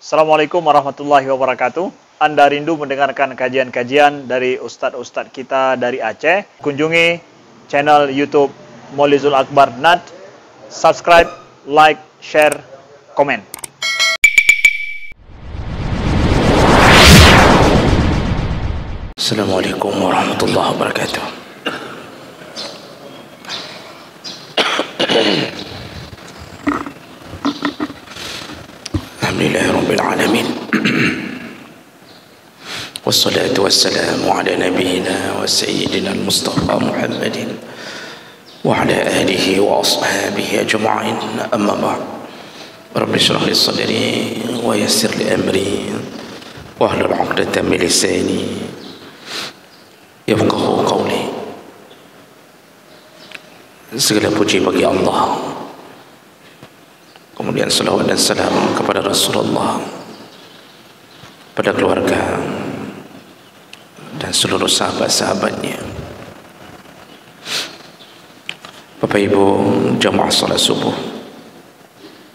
Assalamualaikum warahmatullahi wabarakatuh. Anda rindu mendengarkan kajian-kajian dari ustadz-ustadz kita dari Aceh? Kunjungi channel YouTube Maulizul Akbar NAD. Subscribe, like, share, komen. Assalamualaikum warahmatullahi wabarakatuh. Alhamdulillahi rabbil alamin. Wassalatu wassalamu ala nabiyyina wa sayyidina al-Mustafa Muhammadin wa ala alihi wa ashabihi ajma'in. Amma ba'd. Rabbi shrah li sadri wa yassir li amri wa hlul 'uqdatam min lisani yafqahu qawli. Segala puji bagi Allah, kemudian salawat dan salam kepada Rasulullah, pada keluarga dan seluruh sahabat-sahabatnya. Bapak Ibu jamaah salat subuh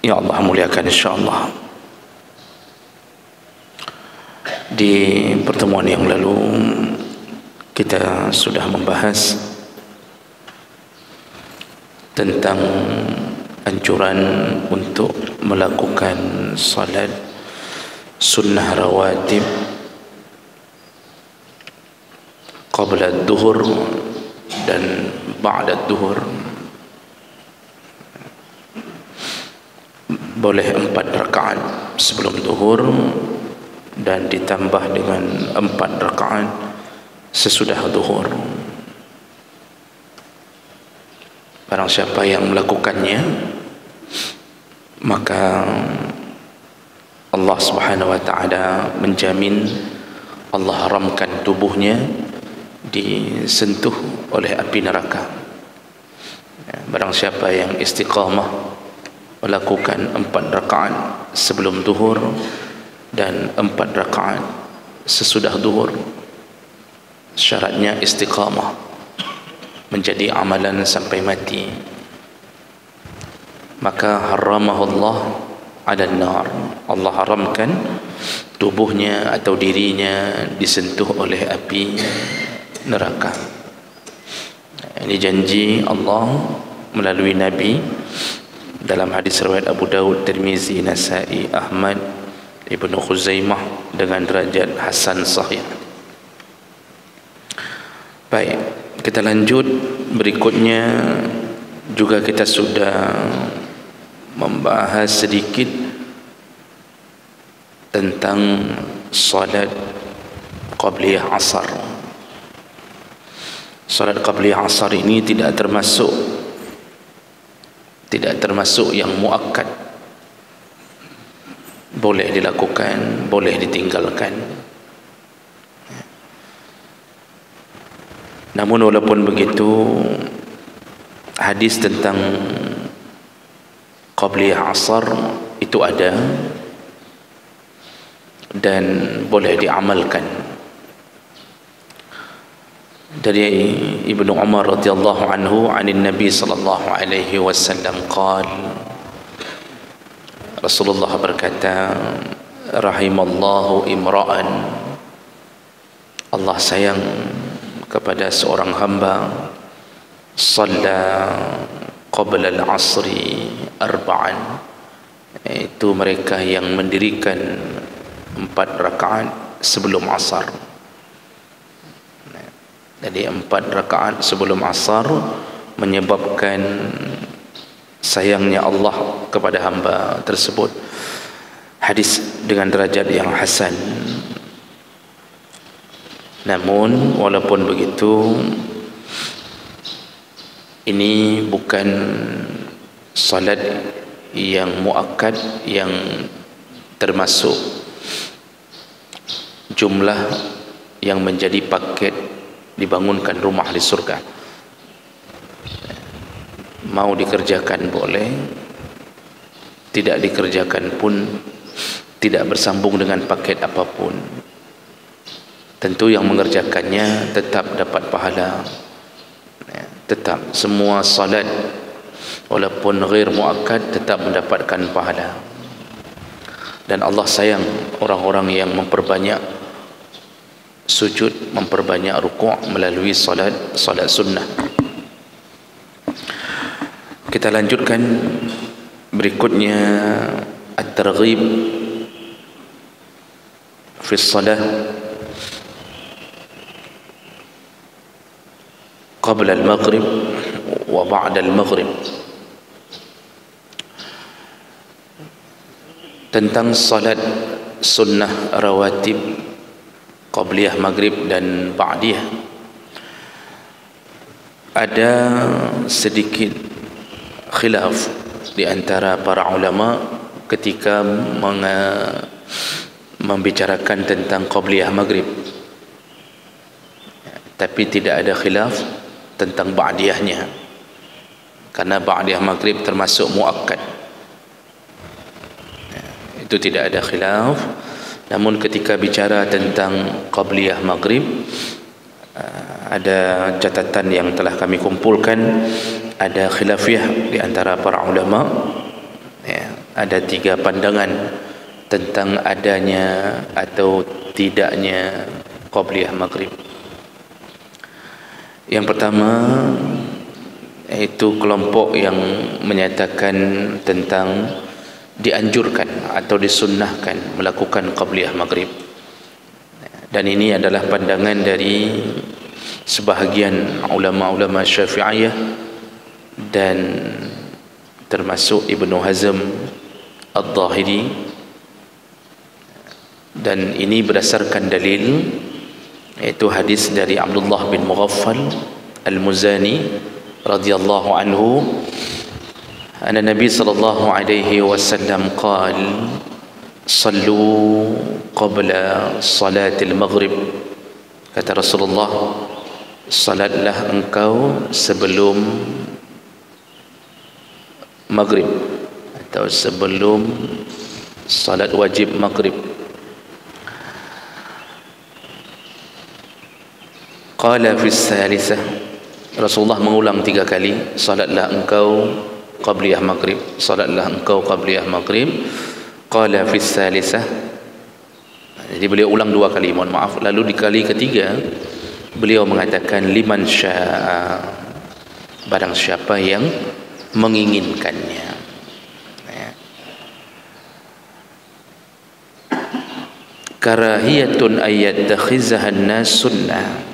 ya Allah muliakan insyaallah. Di pertemuan yang lalu kita sudah membahas tentang anjuran untuk melakukan salat sunnah rawatib qabla ad-duhur dan ba'da ad-duhur. Boleh 4 rakaat sebelum duhur dan ditambah dengan 4 rakaat sesudah duhur. Barang siapa yang melakukannya, maka Allah Subhanahu wa taala menjamin Allah haramkan tubuhnya disentuh oleh api neraka. Barang siapa yang istiqamah melakukan 4 rakaat sebelum duhur dan 4 rakaat sesudah duhur, syaratnya istiqamah, menjadi amalan sampai mati, maka haramahullah ala nar. Allah haramkan tubuhnya atau dirinya disentuh oleh api neraka. Ini janji Allah melalui Nabi dalam hadis riwayat Abu Dawud, Tirmizi, Nasa'i, Ahmad, Ibnu Khuzaimah dengan derajat hasan sahih. Baik, kita lanjut. Berikutnya juga kita sudah membahas sedikit tentang salat qabliyah asar. Salat qabliyah asar ini tidak termasuk yang muakkad. Boleh dilakukan, boleh ditinggalkan. Namun walaupun begitu, hadis tentang qabliyah asar itu ada dan boleh diamalkan. Dari Ibnu Umar radhiyallahu anhu anin Nabi sallallahu alaihi wasallam qala, Rasulullah berkata, rahimallahu imra'an, Allah sayang kepada seorang hamba, shalla qabla al-asri arba'an, itu mereka yang mendirikan 4 rakaat sebelum asar. Jadi 4 rakaat sebelum asar menyebabkan sayangnya Allah kepada hamba tersebut. Hadis dengan derajat yang hasan. Namun walaupun begitu, ini bukan salat yang muakkad, yang termasuk jumlah yang menjadi paket dibangunkan rumah di surga. Mau dikerjakan boleh, tidak dikerjakan pun tidak bersambung dengan paket apapun. Tentu yang mengerjakannya tetap dapat pahala. Tetap semua salat walaupun ghair muakkad tetap mendapatkan pahala. Dan Allah sayang orang-orang yang memperbanyak sujud, memperbanyak rukuk melalui salat sunnah. Kita lanjutkan berikutnya, at-targhib fi salah qabla al-maghrib wa ba'da al-maghrib. Tentang salat sunnah rawatib qabliyah maghrib dan ba'diyah, ada sedikit khilaf di antara para ulama ketika membicarakan tentang qabliyah maghrib, tapi tidak ada khilaf tentang ba'diyahnya, karena ba'diyah maghrib termasuk muakkad, itu tidak ada khilaf. Namun ketika bicara tentang qabliyah maghrib, ada catatan yang telah kami kumpulkan, ada khilafiyah di antara para ulama, ya, ada 3 pandangan tentang adanya atau tidaknya qabliyah maghrib. Yang pertama yaitu kelompok yang menyatakan tentang dianjurkan atau disunnahkan melakukan qabliyah maghrib, dan ini adalah pandangan dari sebahagian ulama-ulama Syafi'iyah dan termasuk Ibnu Hazm Al-Zahiri, dan ini berdasarkan dalil, yaitu hadis dari Abdullah bin Mughaffal Al-Muzani radhiyallahu anhu, anna Nabi sallallahu alaihi wasallam qala sallu qabla salatil maghrib. Kata Rasulullah, salatlah engkau sebelum maghrib atau sebelum salat wajib maghrib. Qala fi salisah, Rasulullah mengulang 3 kali, salatlah engkau qabliyah maghrib, salatlah engkau qabliyah maghrib. Qala fi salisah, jadi beliau ulang 2 kali, mohon maaf. Lalu di kali ketiga beliau mengatakan liman syaa, barang siapa yang menginginkannya. Karahiyatun ayyattakhizah an-nas sunnah.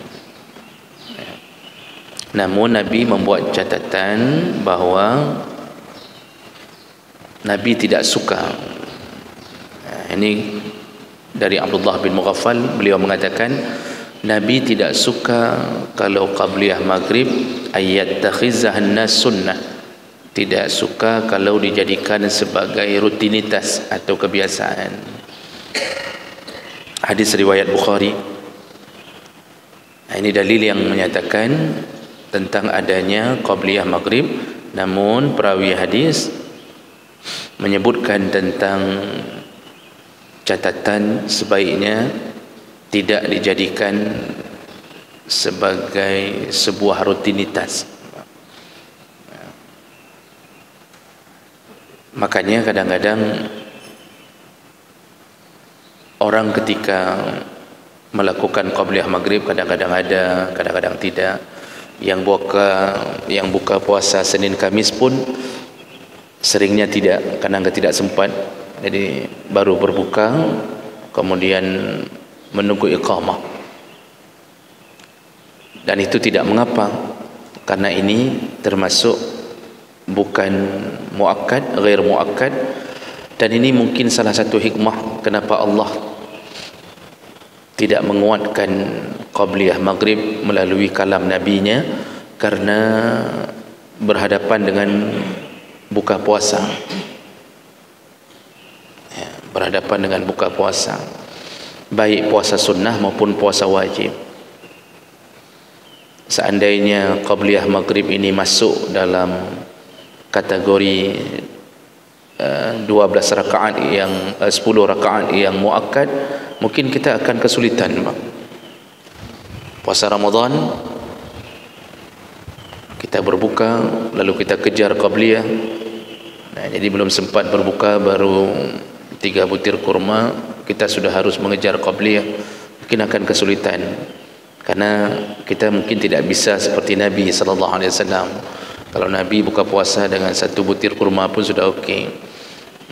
Namun Nabi membuat catatan bahawa Nabi tidak suka. Ini dari Abdullah bin Mughaffal, beliau mengatakan Nabi tidak suka kalau qabliyah maghrib ayyattakhizah an-nas sunnah, tidak suka kalau dijadikan sebagai rutinitas atau kebiasaan. Hadis riwayat Bukhari. Ini dalil yang menyatakan tentang adanya qabliyah maghrib, namun perawi hadis menyebutkan tentang catatan sebaiknya tidak dijadikan sebagai sebuah rutinitas. Makanya kadang-kadang orang ketika melakukan qabliyah maghrib, kadang-kadang ada, kadang-kadang tidak. Yang buka puasa Senin Kamis pun seringnya tidak, kadang tidak sempat, jadi baru berbuka kemudian menunggu iqamah. Dan itu tidak mengapa, karena ini termasuk bukan muakkad, ghair muakkad. Dan ini mungkin salah satu hikmah kenapa Allah tidak menguatkan qabliyah maghrib melalui kalam nabinya, karena berhadapan dengan buka puasa, ya, berhadapan dengan buka puasa, baik puasa sunnah maupun puasa wajib. Seandainya qabliyah maghrib ini masuk dalam kategori 12 rakaat yang 10 rakaat yang muakkad, mungkin kita akan kesulitan. Puasa Ramadan kita berbuka lalu kita kejar qabliyah, nah, jadi belum sempat berbuka, baru 3 3 butir kurma kita sudah harus mengejar qabliyah, mungkin akan kesulitan, karena kita mungkin tidak bisa seperti Nabi SAW. Kalau Nabi buka puasa dengan 1 butir kurma pun sudah okey.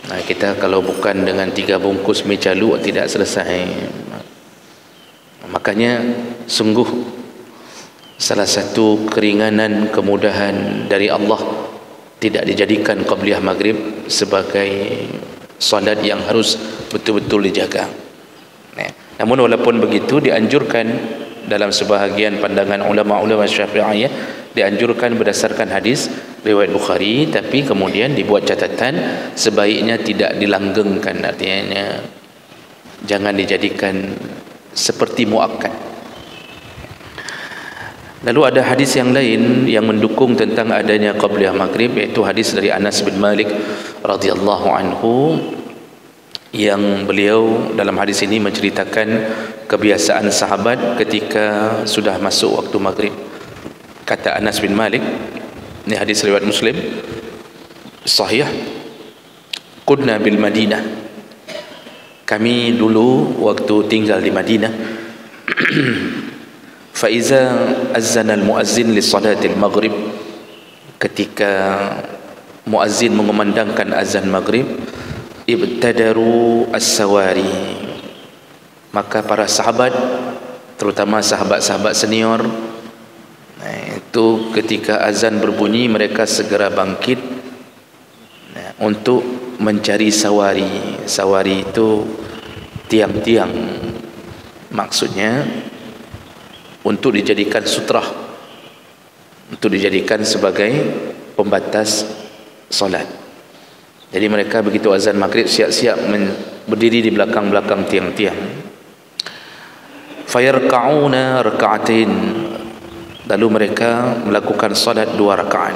Nah, kita kalau bukan dengan 3 bungkus mie calu tidak selesai. Makanya sungguh salah satu keringanan, kemudahan dari Allah tidak dijadikan qabliyah maghrib sebagai solat yang harus betul-betul dijaga. Namun walaupun begitu, dianjurkan dalam sebahagian pandangan ulama-ulama Syafi'iyah, dianjurkan berdasarkan hadis riwayat Bukhari, tapi kemudian dibuat catatan sebaiknya tidak dilanggengkan, artinya jangan dijadikan seperti muakkad. Lalu ada hadis yang lain yang mendukung tentang adanya qabliyah maghrib, iaitu hadis dari Anas bin Malik radhiyallahu anhu, yang beliau dalam hadis ini menceritakan kebiasaan sahabat ketika sudah masuk waktu maghrib. Kata Anas bin Malik, ini hadis riwayat Muslim sahih, kunna bil Madinah, kami dulu waktu tinggal di Madinah, fa iza azzana al muazzin li salatil maghrib, ketika muazzin mengumandangkan azan maghrib, ibtadaru as-sawari, maka para sahabat, terutama sahabat-sahabat senior, itu ketika azan berbunyi mereka segera bangkit untuk mencari sawari. Sawari itu tiang-tiang, maksudnya untuk dijadikan sutrah, untuk dijadikan sebagai pembatas solat. Jadi mereka begitu azan maghrib siap-siap berdiri di belakang-belakang tiang-tiang. Fayarka'una raka'atain, lalu mereka melakukan salat 2 rakaat.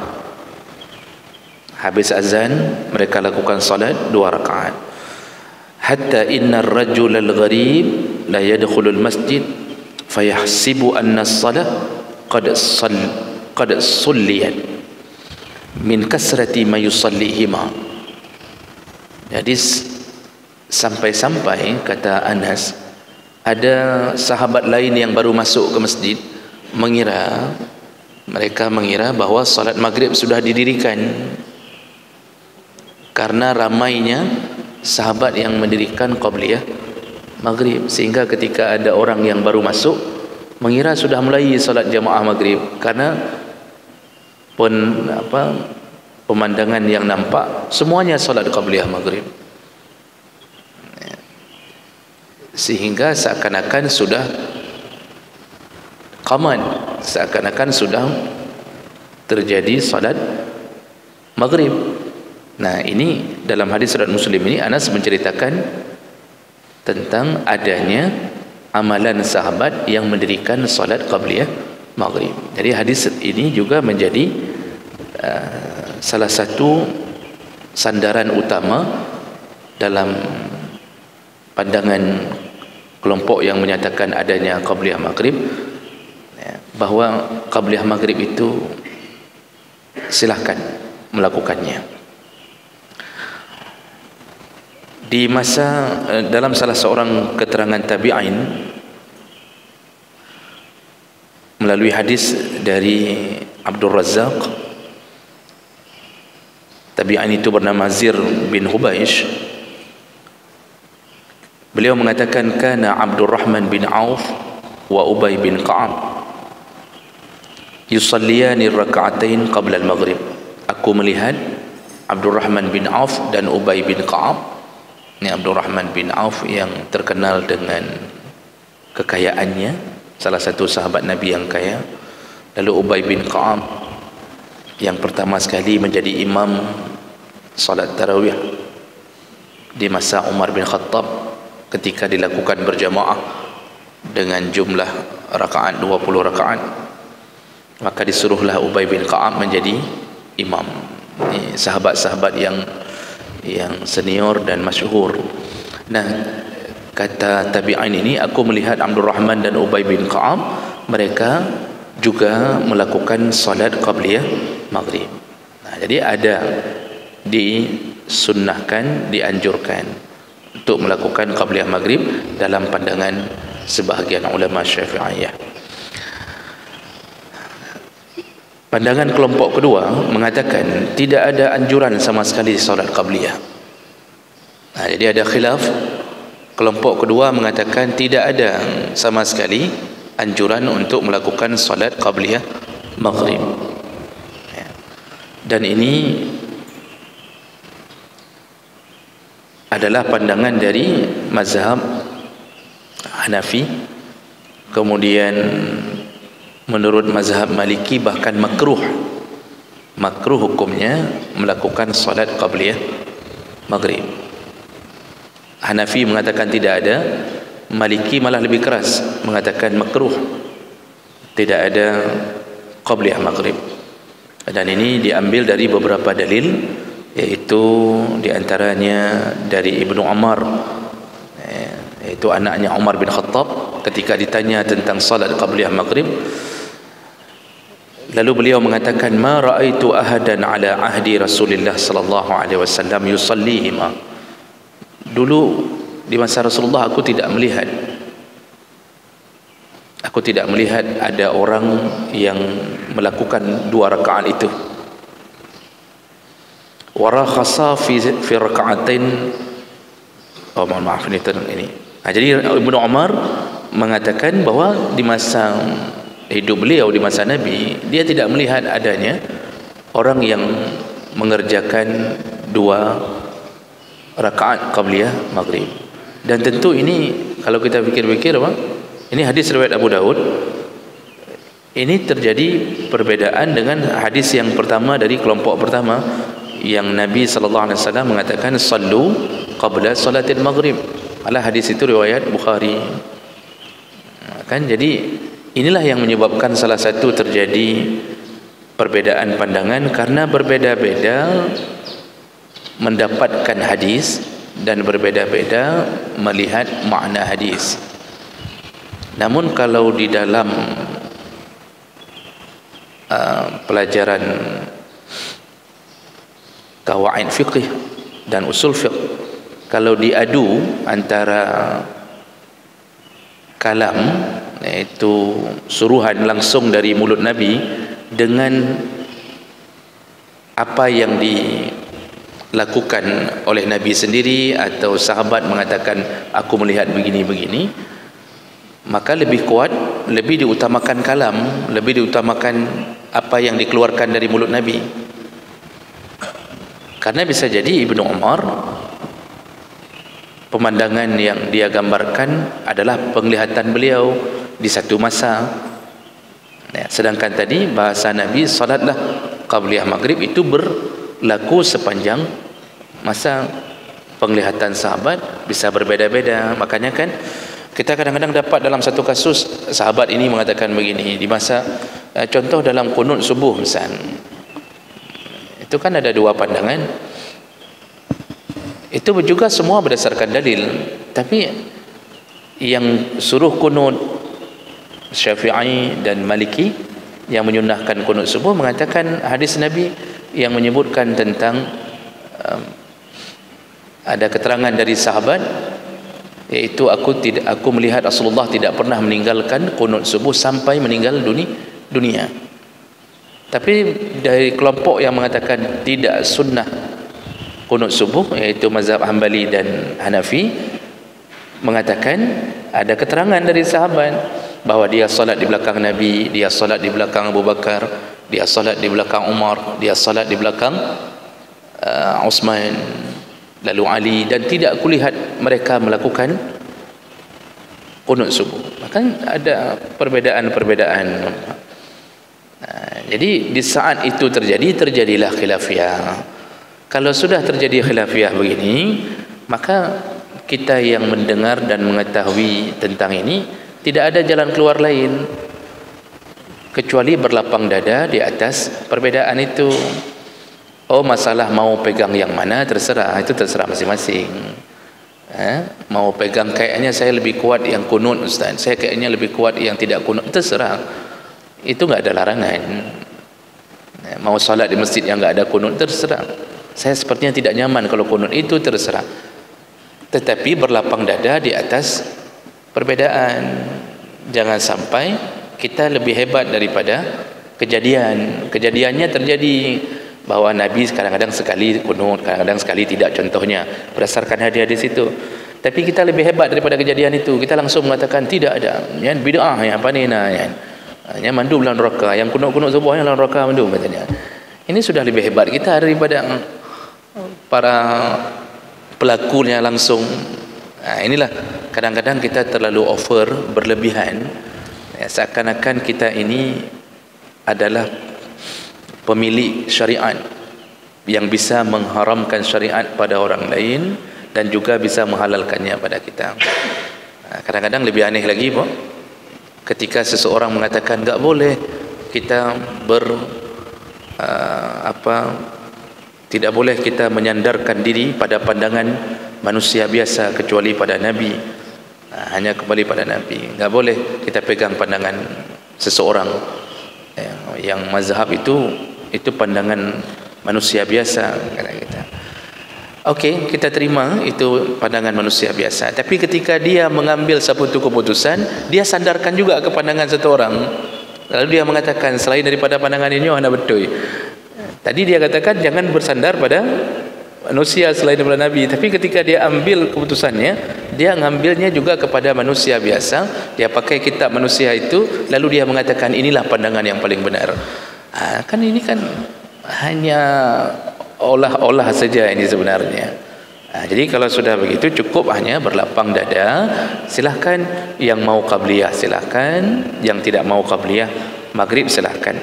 Habis azan mereka lakukan salat 2 rakaat. Hatta inna ar-rajul al-gharib la yadkhulul masjid fayahsibu anna as-salah qad sulliyat min kasrati ma yusallihima. Jadi sampai-sampai kata Anas, ada sahabat lain yang baru masuk ke masjid mereka mengira bahawa salat maghrib sudah didirikan, karena ramainya sahabat yang mendirikan qabliyah maghrib, sehingga ketika ada orang yang baru masuk mengira sudah mulai salat jamaah maghrib, karena pemandangan yang nampak semuanya salat qabliyah maghrib, sehingga seakan-akan sudah qamat, seakan-akan sudah terjadi salat maghrib. Nah, ini dalam hadis riwayat Muslim ini Anas menceritakan tentang adanya amalan sahabat yang mendirikan salat qabliyah maghrib. Jadi hadis ini juga menjadi salah satu sandaran utama dalam pandangan kelompok yang menyatakan adanya qabliyah maghrib, bahawa qabliyah maghrib itu silahkan melakukannya. Di masa dalam salah seorang keterangan tabi'in melalui hadis dari Abdul Razzaq, tabi'in itu bernama Zir bin Hubaish, beliau mengatakan kana Abdurrahman bin Auf wa Ubay bin Ka'ab yusalliyani raka'atain qabla al-maghrib. Aku melihat Abdurrahman bin Auf dan Ubay bin Ka'ab. Ini Abdurrahman bin Auf yang terkenal dengan kekayaannya, salah satu sahabat Nabi yang kaya. Lalu Ubay bin Ka'ab yang pertama sekali menjadi imam salat tarawih di masa Umar bin Khattab ketika dilakukan berjamaah dengan jumlah rakaat 20 rakaat, maka disuruhlah Ubay bin Ka'ab menjadi imam. Ini sahabat-sahabat yang senior dan masyhur. Nah, kata tabi'in ini, aku melihat Abdurrahman dan Ubay bin Ka'ab, mereka juga melakukan salat qabliyah maghrib. Nah, jadi ada disunnahkan, dianjurkan untuk melakukan qabliyah maghrib dalam pandangan sebahagian ulama Syafi'iyah. Pandangan kelompok kedua mengatakan tidak ada anjuran sama sekali solat qabliyah. Jadi ada khilaf. Kelompok kedua mengatakan tidak ada sama sekali anjuran untuk melakukan solat qabliyah maghrib. Dan ini adalah pandangan dari mazhab Hanafi. Kemudian menurut mazhab Maliki bahkan makruh hukumnya melakukan solat qabliyah maghrib. Hanafi mengatakan tidak ada, Maliki malah lebih keras mengatakan makruh, tidak ada qabliyah maghrib. Dan ini diambil dari beberapa dalil, yaitu diantaranya dari Ibnu Umar, yaitu anaknya Umar bin Khattab, ketika ditanya tentang salat qabliyah maghrib, lalu beliau mengatakan, ma ra'aitu ahadan ala ahdi Rasulullah sallallahu alaihi wasallam yusallihima. Dulu di masa Rasulullah aku tidak melihat ada orang yang melakukan 2 rakaat itu. Wa rakhasa fi raka'atain. Oh, mohon maaf ini. Jadi Ibnu Umar mengatakan bahwa di masa hidup beliau, di masa Nabi, dia tidak melihat adanya orang yang mengerjakan 2 rakaat qabliyah maghrib. Dan tentu ini kalau kita fikir-fikir, ini hadis riwayat Abu Daud, ini terjadi perbedaan dengan hadis yang pertama dari kelompok pertama, yang Nabi SAW mengatakan sallu qabla salatil maghrib. Alah, hadis itu riwayat Bukhari. Kan, jadi inilah yang menyebabkan salah satu terjadi perbedaan pandangan, karena berbeda-beda mendapatkan hadis dan berbeda-beda melihat makna hadis. Namun kalau di dalam pelajaran qawaid fiqh dan usul fiqh, kalau diadu antara kalam, yaitu suruhan langsung dari mulut Nabi, dengan apa yang dilakukan oleh Nabi sendiri atau sahabat mengatakan aku melihat begini-begini, maka lebih kuat, lebih diutamakan kalam, lebih diutamakan apa yang dikeluarkan dari mulut Nabi. Karena bisa jadi Ibnu Umar, pemandangan yang dia gambarkan adalah penglihatan beliau di satu masa, sedangkan tadi bahasa Nabi salatlah qabliyah maghrib itu berlaku sepanjang masa. Penglihatan sahabat bisa berbeda-beda. Makanya kan kita kadang-kadang dapat dalam satu kasus sahabat ini mengatakan begini di masa contoh dalam qunut subuh misal, itu kan ada 2 pandangan. Itu juga semua berdasarkan dalil, tapi yang suruh qunut Syafi'i dan Maliki yang menyunnahkan qunut subuh mengatakan hadis Nabi yang menyebutkan tentang ada keterangan dari sahabat, yaitu aku melihat Rasulullah tidak pernah meninggalkan qunut subuh sampai meninggal dunia. Tapi dari kelompok yang mengatakan tidak sunnah qunut subuh, yaitu mazhab Hambali dan Hanafi, mengatakan ada keterangan dari sahabat bahawa dia salat di belakang Nabi, dia salat di belakang Abu Bakar, dia salat di belakang Umar, dia salat di belakang Utsman, lalu Ali, dan tidak kulihat mereka melakukan qunut subuh. Maka ada perbedaan-perbedaan. Jadi di saat itu terjadilah khilafiyah. Kalau sudah terjadi khilafiyah begini, maka kita yang mendengar dan mengetahui tentang ini tidak ada jalan keluar lain kecuali berlapang dada di atas perbedaan itu. Oh, masalah mau pegang yang mana terserah, itu terserah masing-masing. Mau pegang kayaknya saya lebih kuat yang kunut Ustaz, saya kayaknya lebih kuat yang tidak kunut, terserah. Itu enggak ada larangan. Mau salat di masjid yang enggak ada kunut, terserah. Saya sepertinya tidak nyaman kalau kunut, itu terserah. tetapi berlapang dada di atas perbedaan. Jangan sampai kita lebih hebat daripada kejadian. Kejadiannya terjadi bahawa Nabi kadang-kadang sekali kunut, kadang-kadang sekali tidak, contohnya berdasarkan hadis itu. Tapi kita lebih hebat daripada kejadian itu. Kita langsung mengatakan tidak ada, yang bid'ah, yang apa ni nah, yang mandu dalam neraka, yang kunut-kunut subuh yang dalam neraka mandu katanya. Ini sudah lebih hebat kita daripada para pelakunya langsung. Inilah kadang-kadang kita terlalu over, berlebihan, seakan-akan kita ini adalah pemilik syariat yang bisa mengharamkan syariat pada orang lain dan juga bisa menghalalkannya pada kita. Kadang-kadang lebih aneh lagi ketika seseorang mengatakan tak boleh kita tidak boleh kita menyandarkan diri pada pandangan manusia biasa kecuali pada Nabi. Hanya kembali pada Nabi. Tak boleh kita pegang pandangan seseorang yang mazhab itu pandangan manusia biasa, kata kita. Okey, kita terima itu pandangan manusia biasa. Tapi ketika dia mengambil satu keputusan, dia sandarkan juga ke pandangan satu orang. Lalu dia mengatakan selain daripada pandangan ini anda betul. Tadi dia katakan jangan bersandar pada manusia selain daripada Nabi, tapi ketika dia ambil keputusannya, dia mengambilnya juga kepada manusia biasa. Dia pakai kitab manusia itu, lalu dia mengatakan inilah pandangan yang paling benar. Kan ini kan hanya olah-olah saja ini sebenarnya. Jadi kalau sudah begitu cukup hanya berlapang dada. Silahkan yang mau qabliyah silahkan, yang tidak mau qabliyah maghrib silahkan.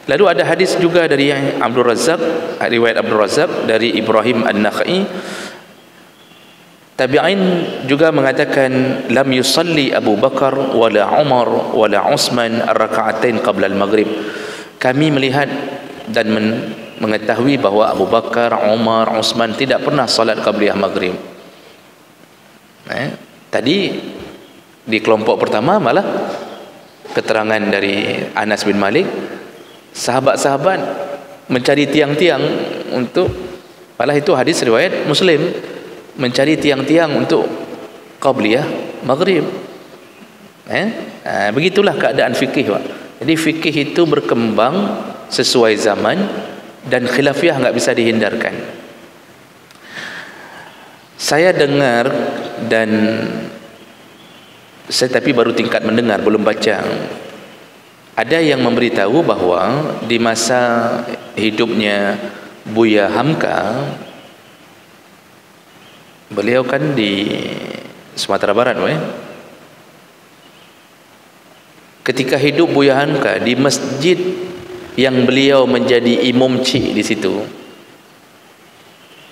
Lalu ada hadis juga dari Abdul Razzaq, riwayat Abdul Razzaq dari Ibrahim An-Nakhai. Tabi'in juga mengatakan lam yusalli Abu Bakar wala Umar wala Utsman ar-raka'atain qabla al-maghrib. Kami melihat dan mengetahui bahawa Abu Bakar, Umar, Utsman tidak pernah salat qabliyah maghrib. Tadi di kelompok pertama malah keterangan dari Anas bin Malik, sahabat-sahabat mencari tiang-tiang untuk, malah itu hadis riwayat Muslim, mencari tiang-tiang untuk qabliyah maghrib. Begitulah keadaan fikih, Pak. Jadi fikih itu berkembang sesuai zaman dan khilafiyah enggak bisa dihindarkan. Saya dengar dan saya tapi baru tingkat mendengar, belum baca. Ada yang memberitahu bahawa di masa hidupnya Buya Hamka, beliau kan di Sumatera Barat, ketika hidup Buya Hamka di masjid yang beliau menjadi imam cik di situ,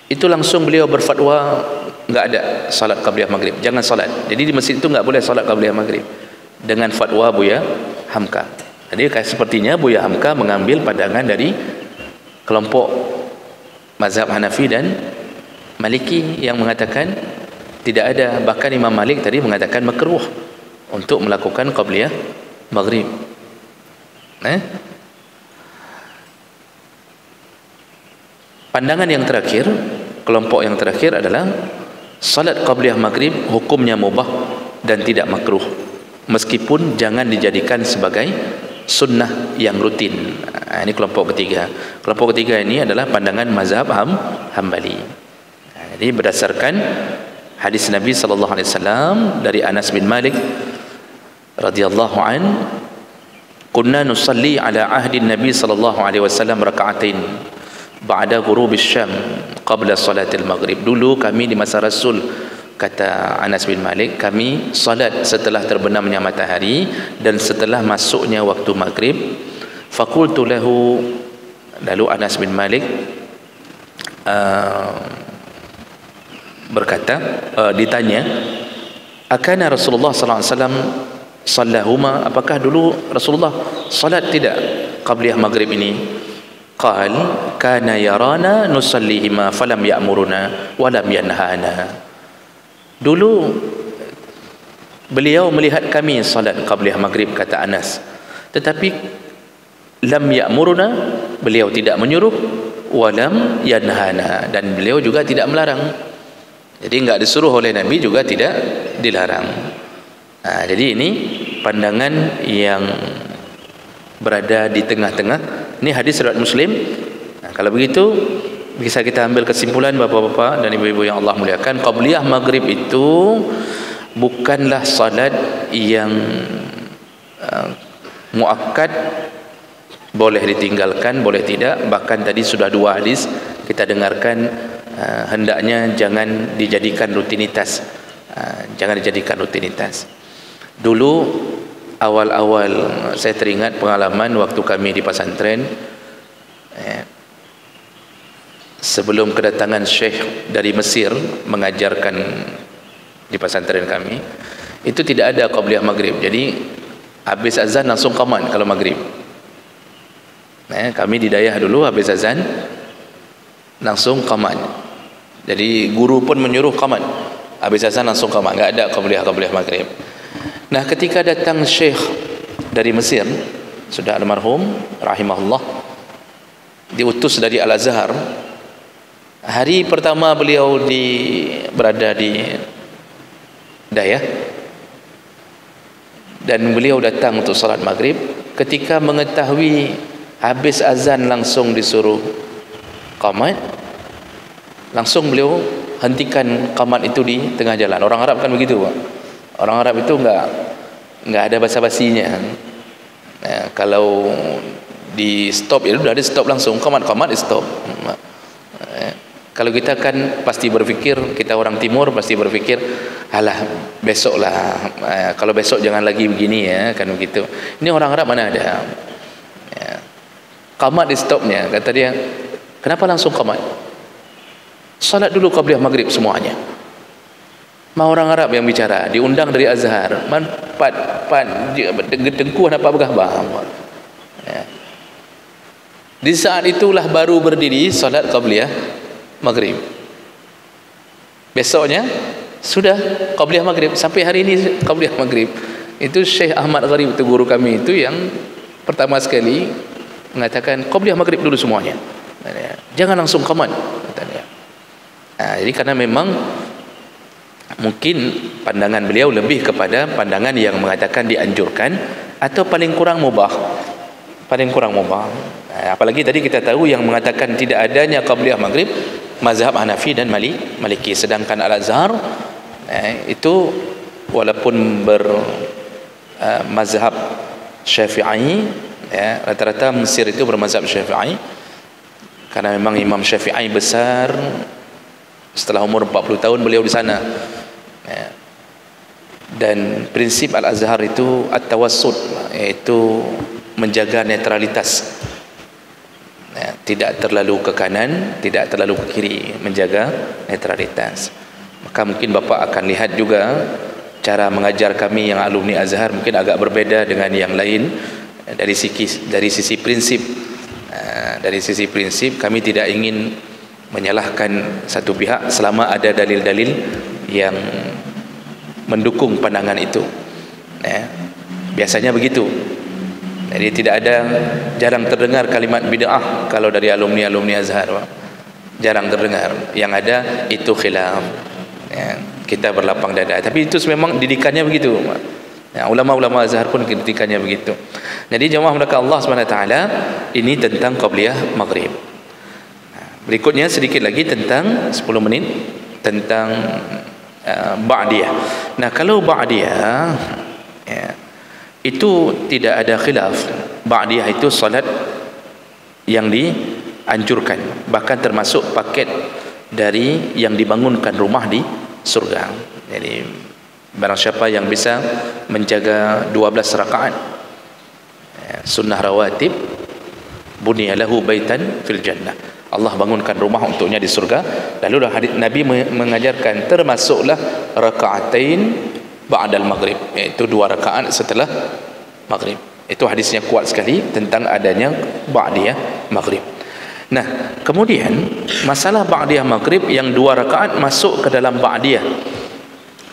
itu langsung beliau berfatwa enggak ada salat qabliyah maghrib, jangan salat. Jadi di masjid itu enggak boleh salat qabliyah maghrib dengan fatwa Buya Hamka. Jadi sepertinya Buya Hamka mengambil pandangan dari kelompok mazhab Hanafi dan Maliki yang mengatakan tidak ada. Bahkan Imam Malik tadi mengatakan makruh untuk melakukan qabliyah maghrib. Pandangan yang terakhir, kelompok yang terakhir adalah salat qabliyah maghrib hukumnya mubah dan tidak makruh, meskipun jangan dijadikan sebagai sunnah yang rutin. Ini kelompok ketiga. Kelompok ketiga ini adalah pandangan mazhab Hambali. Jadi berdasarkan hadis Nabi sallallahu alaihi wasallam dari Anas bin Malik radhiyallahu an, kunna nusalli ala ahdi Nabi sallallahu alaihi wasallam raka'atain ba'da ghurub asy-syam qabla salatil maghrib. Dulu kami di masa Rasul, kata Anas bin Malik, kami salat setelah terbenamnya matahari dan setelah masuknya waktu maghrib. Faqultu lahu, lalu Anas bin Malik berkata, ditanya, akana Rasulullah sallallahu alaihi wasallam sallahuma, apakah dulu Rasulullah salat tidak qabliyah maghrib ini? Qal kana yarana nusallihima falam ya'muruna wa lam yanhana. Dulu beliau melihat kami salat qabliyah maghrib, kata Anas, tetapi lam ya'muruna, beliau tidak menyuruh, walam yanhana, dan beliau juga tidak melarang. Jadi enggak disuruh oleh Nabi, juga tidak dilarang. Jadi ini pandangan yang berada di tengah-tengah. Ini hadis riwayat Muslim. Kalau begitu bisa kita ambil kesimpulan bapak-bapak dan ibu-ibu yang Allah muliakan, qabliyah maghrib itu bukanlah salat yang muakkad, boleh ditinggalkan, boleh tidak. Bahkan tadi sudah 2 hadis kita dengarkan, hendaknya jangan dijadikan rutinitas. Jangan dijadikan rutinitas. Dulu awal-awal saya teringat pengalaman waktu kami di pesantren, sebelum kedatangan Syekh dari Mesir mengajarkan di pesantren kami, itu tidak ada qabliyah maghrib. Jadi habis azan langsung qamat kalau maghrib. Kami di Dayah dulu habis azan langsung qamat. Jadi guru pun menyuruh qamat, habis azan langsung qamat, enggak ada qabliyah maghrib. Nah, ketika datang Syekh dari Mesir, sudah almarhum rahimahullah, diutus dari Al-Azhar. Hari pertama beliau berada di Dayah, dan beliau datang untuk salat maghrib. Ketika mengetahui habis azan langsung disuruh qamat, langsung beliau hentikan qamat itu di tengah jalan. Orang Arab kan begitu, Pak. Orang Arab itu enggak ada basa-basinya. Kalau di stop itu sudah ada stop langsung, qamat di stop. Kalau kita kan pasti berpikir, kita orang timur pasti berpikir, alah besok lah, kalau besok jangan lagi begini ya, kan begitu. Ini orang Arab mana ada qamat di stopnya. Kata dia, kenapa langsung qamat? Salat dulu qabliyah maghrib semuanya. Mau orang Arab yang bicara, diundang dari Azhar, dengkuan apa begah. Di saat itulah baru berdiri salat qabliyah maghrib. Besoknya sudah qabliyah maghrib, sampai hari ini qabliyah maghrib. Itu Syekh Ahmad Gharib, itu guru kami itu yang pertama sekali mengatakan qabliyah maghrib dulu semuanya, jangan langsung qamat, katanya. Jadi karena memang mungkin pandangan beliau lebih kepada pandangan yang mengatakan dianjurkan atau paling kurang mubah. Apalagi tadi kita tahu yang mengatakan tidak adanya qabliyah maghrib mazhab Hanafi dan Maliki, sedangkan Al-Azhar itu walaupun bermazhab Syafi'i, rata-rata Mesir itu bermazhab Syafi'i karena memang Imam Syafi'i besar. Setelah umur 40 tahun beliau di sana. Dan prinsip Al-Azhar itu at-tawassut, yaitu menjaga netralitas, tidak terlalu ke kanan, tidak terlalu ke kiri, menjaga netralitas. Maka mungkin Bapak akan lihat juga cara mengajar kami yang alumni Azhar mungkin agak berbeda dengan yang lain dari sisi prinsip. Dari sisi prinsip kami tidak ingin menyalahkan satu pihak selama ada dalil-dalil yang mendukung pandangan itu. Biasanya begitu. Jadi tidak ada, jarang terdengar kalimat bid'ah kalau dari alumni Azhar, jarang terdengar. Yang ada itu khilaf. Kita berlapang dada. Tapi itu memang didikannya begitu. Ulama-ulama Azhar pun didikannya begitu. Jadi jemaah melakukan Allah SWT, ini tentang qabliyah maghrib. Berikutnya sedikit lagi tentang 10 menit tentang ba'diyah. Nah, kalau ba'diyah itu tidak ada khilaf. Ba'diyah itu salat yang dianjurkan, bahkan termasuk paket dari yang dibangunkan rumah di surga. Jadi barang siapa yang bisa menjaga 12 rakaat sunnah rawatib, bunya lahu baitan fil jannah, Allah bangunkan rumah untuknya di surga. Lalu hadis Nabi mengajarkan termasuklah rakaatain ba'dal maghrib, iaitu 2 rakaat setelah maghrib. Itu hadisnya kuat sekali tentang adanya ba'diyah maghrib. Nah, kemudian masalah ba'diyah maghrib yang 2 rakaat masuk ke dalam ba'diyah.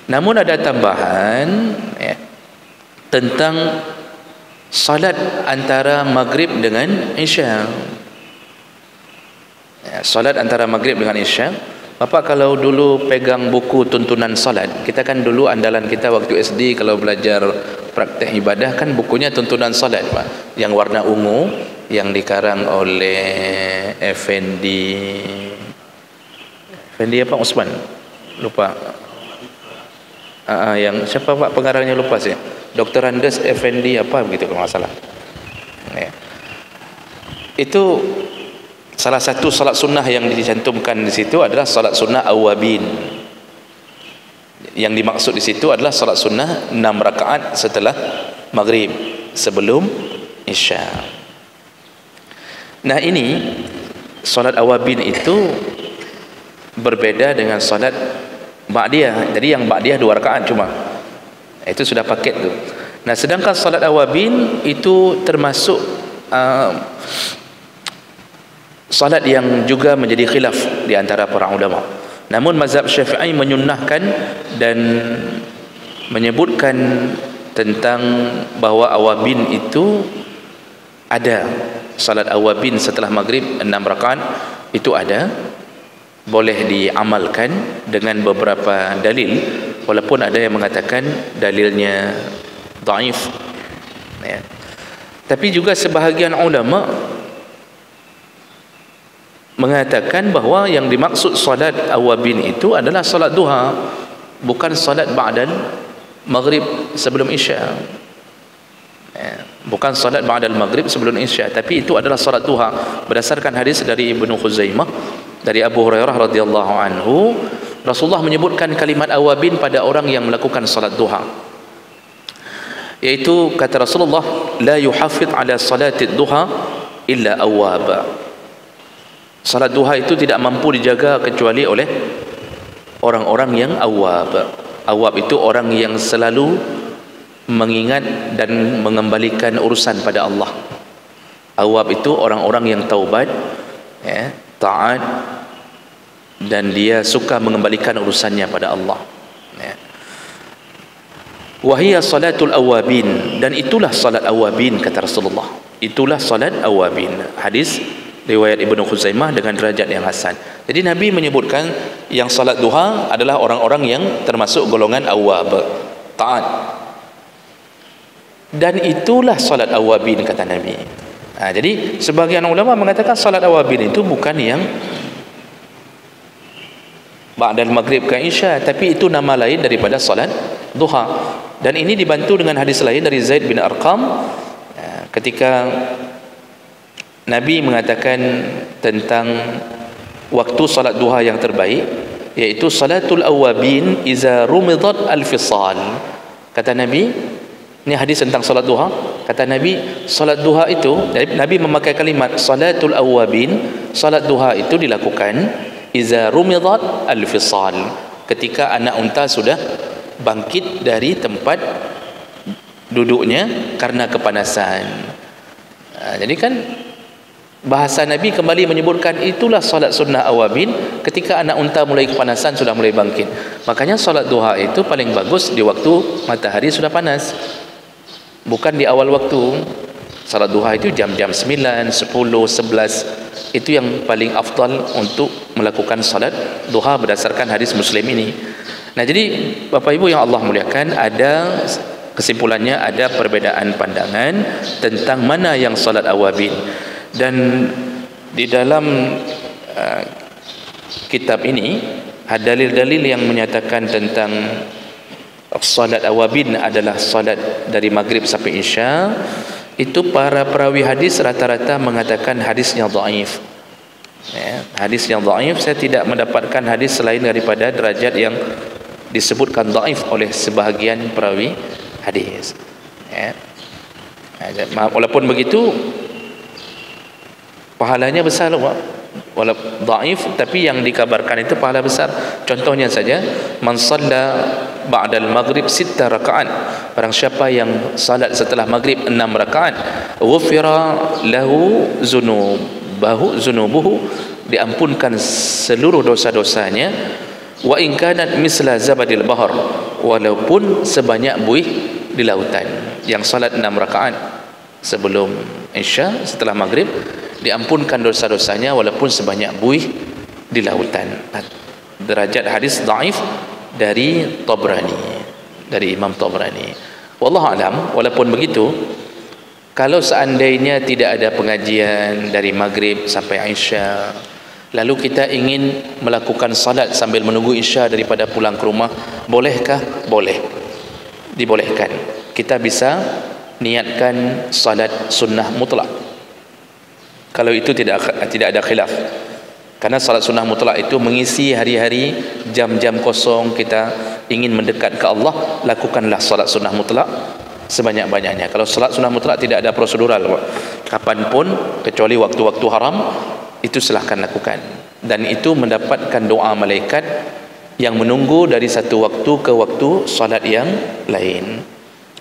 Namun ada tambahan tentang salat antara maghrib dengan isya. Salat antara maghrib dengan isya Bapak kalau dulu pegang buku tuntunan solat, kita kan dulu andalan kita waktu SD kalau belajar praktek ibadah kan bukunya tuntunan solat, Pak, yang warna ungu, yang dikarang oleh Effendi apa Usman? Lupa. Yang siapa Pak pengarangnya, lupa sih. Dr. Andes Effendi apa begitu kalau nggak salah. Ya. Itu salah satu salat sunnah yang dicantumkan di situ adalah salat sunnah awabin. Yang dimaksud di situ adalah salat sunnah 6 rakaat setelah maghrib sebelum isya. Nah, ini salat awabin itu berbeda dengan salat ba'diyah. Jadi yang ba'diyah 2 rakaat cuma. Itu sudah paket tu. Nah, sedangkan salat awabin itu termasuk salat yang juga menjadi khilaf di antara para ulama. Namun mazhab Syafi'i menyunnahkan dan menyebutkan tentang bahawa awabin itu ada. Salat awabin setelah maghrib 6 rakaat itu ada, boleh diamalkan dengan beberapa dalil, walaupun ada yang mengatakan dalilnya dhaif, ya. Tapi juga sebahagian ulama mengatakan bahawa yang dimaksud salat awabin itu adalah salat duha, bukan salat ba'dal maghrib sebelum isya, ya. Bukan salat ba'dal maghrib sebelum isya, tapi itu adalah salat duha berdasarkan hadis dari Ibnu Khuzaimah dari Abu Hurairah radhiyallahu anhu. Rasulullah menyebutkan kalimat awabin pada orang yang melakukan salat duha, yaitu kata Rasulullah, la yuhafidh ala salati duha illa awwaba. Salat duha itu tidak mampu dijaga kecuali oleh orang-orang yang awwab. Awwab itu orang yang selalu mengingat dan mengembalikan urusan pada Allah. Awwab itu orang-orang yang taubat, ya, taat, dan dia suka mengembalikan urusannya pada Allah, ya. Wahia salatul awabin, dan itulah salat awabin kata Rasulullah. Itulah salat awabin. Hadis riwayat Ibnu Khuzaimah dengan derajat yang hasan. Jadi Nabi menyebutkan yang salat duha adalah orang-orang yang termasuk golongan awab, taat. Dan itulah salat awabin kata Nabi. Jadi sebagian ulama mengatakan salat awabin itu bukan yang ba'dal maghrib ke isya, tapi itu nama lain daripada salat duha. Dan ini dibantu dengan hadis lain dari Zaid bin Arqam ketika Nabi mengatakan tentang waktu salat duha yang terbaik, yaitu salatul awabin iza rumidat al-fisal. Kata Nabi, ini hadis tentang salat duha, kata Nabi, salat duha itu, Nabi memakai kalimat salatul awabin, salat duha itu dilakukan iza rumidat al-fisal, ketika anak unta sudah bangkit dari tempat duduknya karena kepanasan. Jadi kan bahasa Nabi kembali menyebutkan itulah salat sunnah awabin ketika anak unta mulai kepanasan, sudah mulai bangkit. Makanya salat duha itu paling bagus di waktu matahari sudah panas, bukan di awal waktu. Salat duha itu jam-jam 9, 10, 11, itu yang paling afdal untuk melakukan salat duha berdasarkan hadis Muslim ini. Nah, jadi Bapak Ibu yang Allah muliakan, ada kesimpulannya, ada perbedaan pandangan tentang mana yang salat awabin. Dan di dalam kitab ini ada dalil-dalil yang menyatakan tentang salat awabin adalah salat dari maghrib sampai isya. Itu para perawi hadis rata-rata mengatakan hadisnya dhaif, ya, hadisnya dhaif. Saya tidak mendapatkan hadis selain daripada derajat yang disebutkan dhaif oleh sebahagian perawi hadis, ya. Walaupun begitu pahalanya besar, walaupun dhaif, tapi yang dikabarkan itu pahala besar. Contohnya saja, man shalla ba'dal maghrib 6 rakaat, barang siapa yang salat setelah maghrib 6 rakaat, ghufira lahu zunubuhu, diampunkan seluruh dosa-dosanya, wa in kanat misla zabadil bahr, walaupun sebanyak buih di lautan. Yang salat 6 rakaat sebelum isya setelah maghrib diampunkan dosa-dosanya walaupun sebanyak buih di lautan. derajat hadis dhaif dari Tabrani, dari Imam Tabrani. Wallahu alam. Walaupun begitu, kalau seandainya tidak ada pengajian dari maghrib sampai Isya, lalu kita ingin melakukan salat sambil menunggu Isya daripada pulang ke rumah, bolehkah? Boleh, dibolehkan. Kita bisa niatkan salat sunnah mutlak kalau itu tidak ada khilaf. Karena salat sunnah mutlak itu mengisi hari-hari, jam-jam kosong kita ingin mendekat ke Allah, lakukanlah salat sunnah mutlak sebanyak-banyaknya. Kalau salat sunnah mutlak tidak ada prosedural, kapanpun kecuali waktu-waktu haram, itu silahkan lakukan. Dan itu mendapatkan doa malaikat yang menunggu dari satu waktu ke waktu salat yang lain.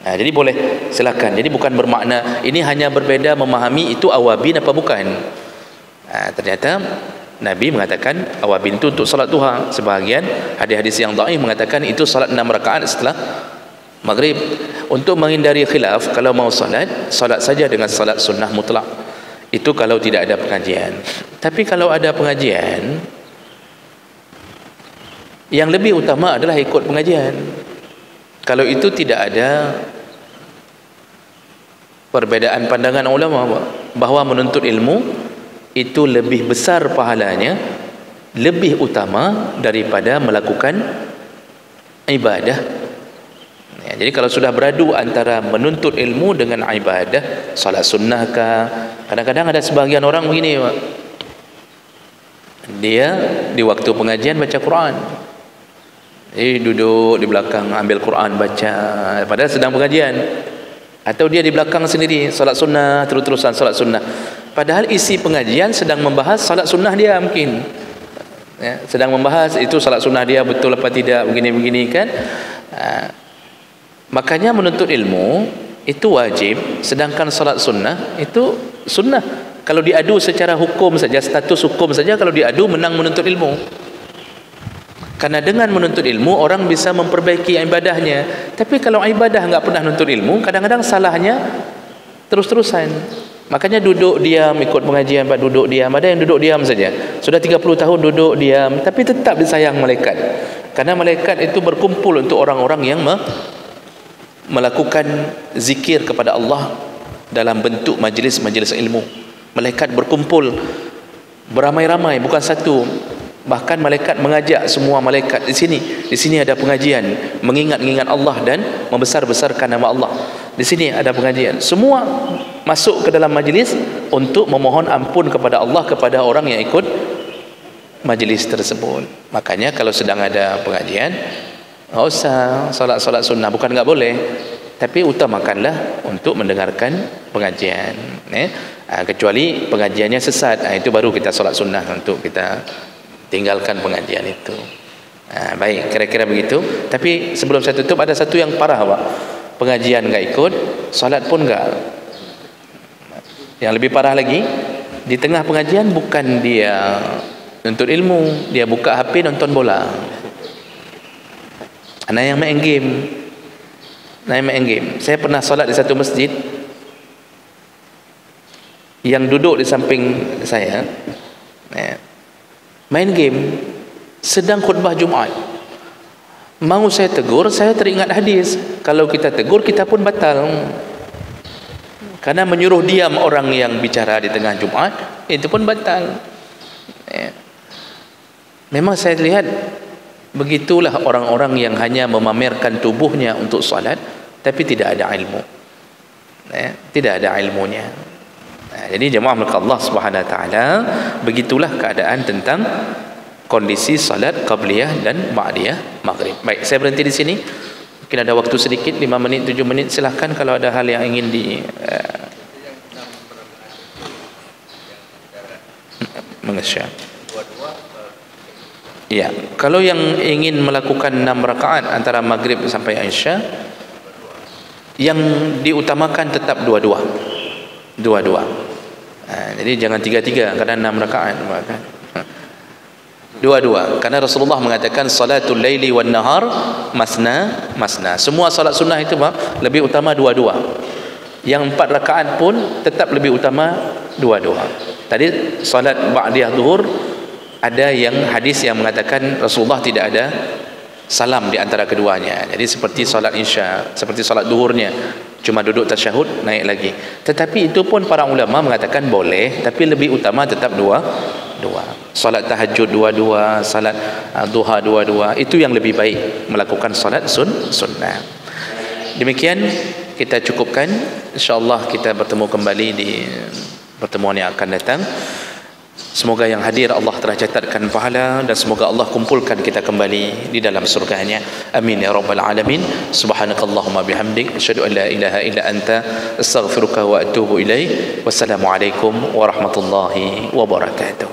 Jadi boleh, silahkan. Jadi bukan bermakna ini hanya berbeza memahami itu awabin apa bukan. Ternyata Nabi mengatakan awabin itu untuk salat duha. Sebahagian hadis-hadis yang dhaif mengatakan itu salat 6 rakaat setelah maghrib. Untuk menghindari khilaf, kalau mau salat saja dengan salat sunnah mutlak. Itu kalau tidak ada pengajian. Tapi kalau ada pengajian, yang lebih utama adalah ikut pengajian. Kalau itu tidak ada perbedaan pandangan ulama bahawa menuntut ilmu itu lebih besar pahalanya, lebih utama daripada melakukan ibadah. Jadi kalau sudah beradu antara menuntut ilmu dengan ibadah, salat sunnahkah, kadang-kadang ada sebahagian orang begini, dia di waktu pengajian baca Quran, duduk di belakang ambil Quran baca padahal sedang pengajian, atau dia di belakang sendiri salat sunnah, terus-terusan salat sunnah, padahal isi pengajian sedang membahas salat sunnah dia, mungkin sedang membahas itu salat sunnah dia betul apa tidak, begini-begini kan. Makanya menuntut ilmu itu wajib, sedangkan salat sunnah itu sunnah. Kalau diadu secara hukum saja, status hukum saja, kalau diadu menang menuntut ilmu. Karena dengan menuntut ilmu orang bisa memperbaiki ibadahnya. Tapi kalau ibadah enggak pernah menuntut ilmu, kadang-kadang salahnya terus-terusan. Makanya duduk diam, ikut pengajian duduk diam. Ada yang duduk diam saja, sudah 30 tahun duduk diam, tapi tetap disayang malaikat. Karena malaikat itu berkumpul untuk orang-orang yang melakukan zikir kepada Allah dalam bentuk majlis-majlis ilmu. Malaikat berkumpul beramai-ramai, bukan satu. Bahkan malaikat mengajak semua malaikat di sini ada pengajian, mengingat-ingat Allah dan membesar-besarkan nama Allah. Di sini ada pengajian. Semua masuk ke dalam majlis untuk memohon ampun kepada Allah kepada orang yang ikut majlis tersebut. Makanya kalau sedang ada pengajian, enggak usah salat sunnah, bukan enggak boleh, tapi utamakanlah untuk mendengarkan pengajian. Kecuali pengajiannya sesat, itu baru kita salat sunnah untuk kita tinggalkan pengajian itu. Baik, kira-kira begitu. Tapi sebelum saya tutup, ada satu yang parah, Pak. Pengajian enggak ikut, salat pun enggak. Yang lebih parah lagi, di tengah pengajian bukan dia nuntut ilmu, dia buka HP nonton bola. Anak yang main game. Saya pernah salat di satu masjid, yang duduk di samping saya main game sedang khutbah Jumaat. Mau saya tegur, saya teringat hadis, kalau kita tegur kita pun batal. Karena menyuruh diam orang yang bicara di tengah Jumaat, itu pun batal. Memang saya lihat begitulah orang-orang yang hanya memamerkan tubuhnya untuk salat, tapi tidak ada ilmu. Tidak ada ilmunya. Jadi jemaah milik Allah Subhanahu wa taala, begitulah keadaan tentang kondisi salat qabliyah dan ba'diyah maghrib. Baik, saya berhenti di sini. Mungkin ada waktu sedikit, 5 menit, 7 menit, silahkan kalau ada hal yang ingin mengesyar. Ya, kalau yang ingin melakukan 6 rakaat antara maghrib sampai Isya, yang diutamakan tetap dua-dua. Jadi jangan 3-3, karena 6 rakaat bahkan. Dua-dua, karena Rasulullah mengatakan salatul laili wan nahar masna. Semua salat sunnah itu lebih utama dua-dua. Yang 4 rakaat pun tetap lebih utama dua-dua. Tadi salat ba'diyah zuhur ada yang hadis yang mengatakan Rasulullah tidak ada salam di antara keduanya. Jadi seperti solat isya, seperti solat duhurnya, cuma duduk tasyahud naik lagi. Tetapi itu pun para ulama mengatakan boleh, tapi lebih utama tetap dua. Solat tahajud dua-dua, salat duha dua-dua, itu yang lebih baik, melakukan solat sunnah. Demikian kita cukupkan. InsyaAllah kita bertemu kembali di pertemuan yang akan datang. Semoga yang hadir Allah telah catatkan pahala, dan semoga Allah kumpulkan kita kembali di dalam surganya. Amin ya rabbal alamin. Subhanakallahumma bihamdik, asyhadu an la ilaha illa anta, astaghfiruka wa atubu ilaik. Wassalamualaikum warahmatullahi wabarakatuh.